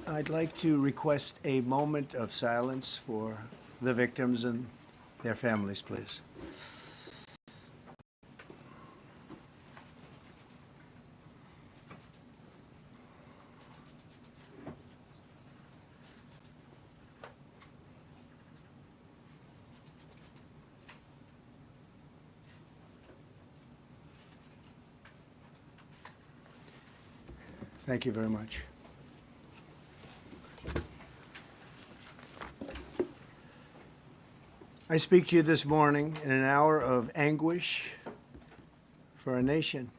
I'd like to request a moment of silence for the victims and their families, please. Thank you very much. I speak to you this morning in an hour of anguish for our nation.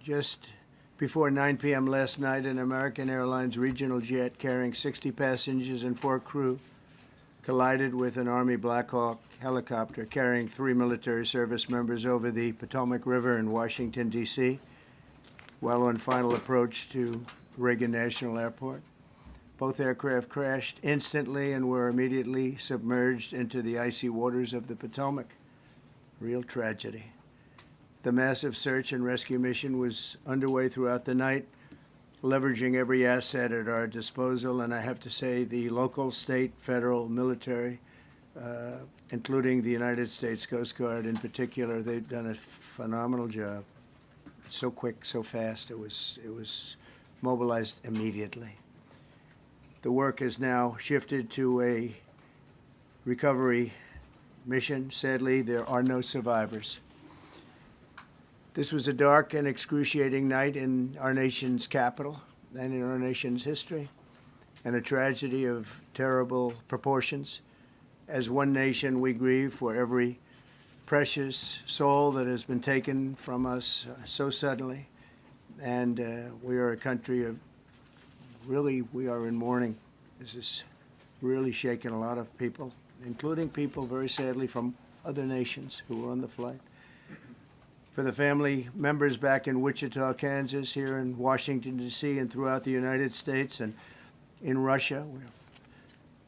Just before 9 p.m. last night, an American Airlines regional jet carrying 60 passengers and 4 crew collided with an Army Black Hawk helicopter carrying 3 military service members over the Potomac River in Washington, D.C., while on final approach to Reagan National Airport. Both aircraft crashed instantly and were immediately submerged into the icy waters of the Potomac. Real tragedy. The massive search and rescue mission was underway throughout the night, leveraging every asset at our disposal, and I have to say the local, state, federal, military, including the United States Coast Guard in particular, they've done a phenomenal job. So quick, so fast. It was mobilized immediately. The work has now shifted to a recovery mission. Sadly, there are no survivors. This was a dark and excruciating night in our nation's capital and in our nation's history, and a tragedy of terrible proportions. As one nation, we grieve for every precious soul that has been taken from us so suddenly, and we are a country of really, we are in mourning. This has really shaken a lot of people, including people, very sadly, from other nations who were on the flight. For the family members back in Wichita, Kansas, here in Washington, D.C., and throughout the United States and in Russia,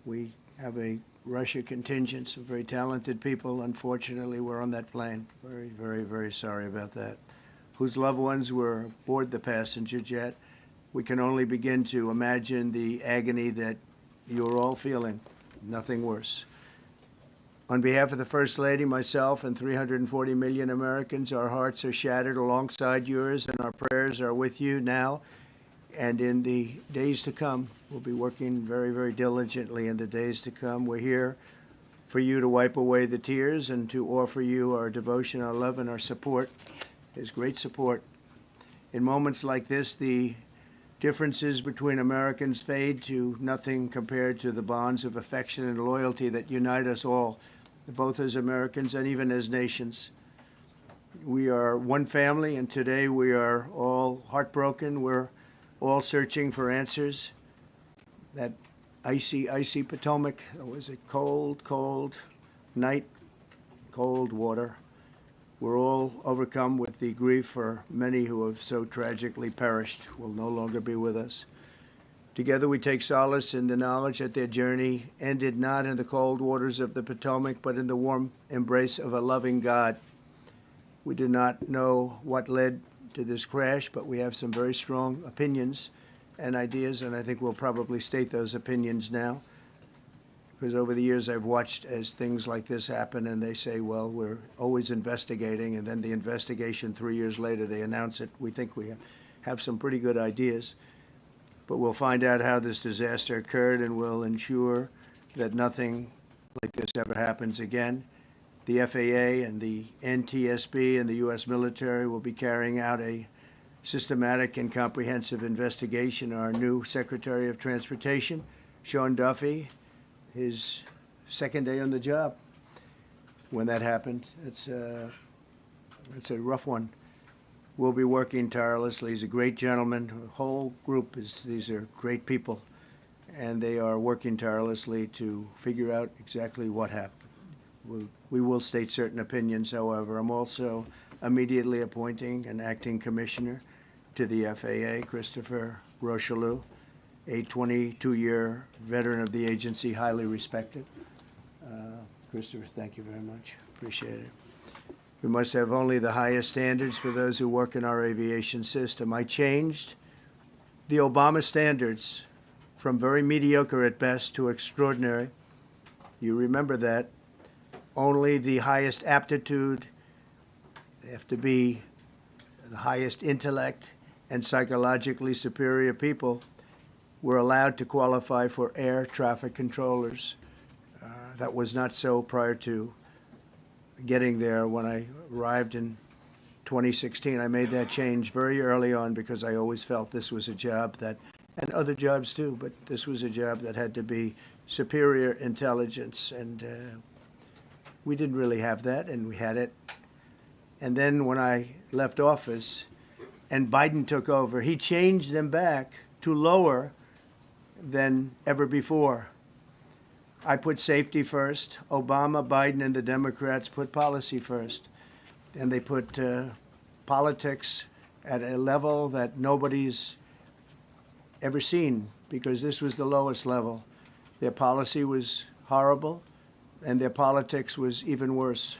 we have a Russia contingent, some very talented people, unfortunately, were on that plane. Very, very, very sorry about that. Whose loved ones were aboard the passenger jet. We can only begin to imagine the agony that you're all feeling. Nothing worse. On behalf of the First Lady, myself, and 340 million Americans, our hearts are shattered alongside yours, and our prayers are with you now and in the days to come. We'll be working very, very diligently in the days to come. We're here for you to wipe away the tears and to offer you our devotion, our love, and our support. There's great support. In moments like this, the differences between Americans fade to nothing compared to the bonds of affection and loyalty that unite us all, both as Americans and even as nations. We are one family, and today we are all heartbroken. We're all searching for answers. That icy, icy Potomac, it was a cold, cold night, cold water. We're all overcome with the grief for many who have so tragically perished, will no longer be with us. Together we take solace in the knowledge that their journey ended not in the cold waters of the Potomac, but in the warm embrace of a loving God. We do not know what led to this crash, but we have some very strong opinions and ideas, and I think we'll probably state those opinions now. Because over the years I've watched as things like this happen, and they say, well, we're always investigating, and then the investigation 3 years later, they announce it. We think we have some pretty good ideas, but we'll find out how this disaster occurred, and we'll ensure that nothing like this ever happens again. The FAA and the NTSB and the U.S. military will be carrying out a systematic and comprehensive investigation. Our new Secretary of Transportation, Sean Duffy, his second day on the job when that happened. It's a rough one. We'll be working tirelessly. He's a great gentleman. The whole group these are great people, and they are working tirelessly to figure out exactly what happened. We will state certain opinions, however. I'm also immediately appointing an acting commissioner to the FAA, Christopher Rocheleau, a 22-year veteran of the agency, highly respected. Christopher, thank you very much. Appreciate it. We must have only the highest standards for those who work in our aviation system. I changed the Obama standards from very mediocre at best to extraordinary. You remember that. Only the highest aptitude, they have to be the highest intellect and psychologically superior people, were allowed to qualify for air traffic controllers. That was not so prior to getting there. When I arrived in 2016, I made that change very early on because I always felt this was a job that, and other jobs too, but this was a job that had to be superior intelligence, and we didn't really have that, and we had it. And then when I left office and Biden took over, he changed them back to lower than ever before. I put safety first. Obama, Biden, and the Democrats put policy first. And they put politics at a level that nobody's ever seen, because this was the lowest level. Their policy was horrible, and their politics was even worse.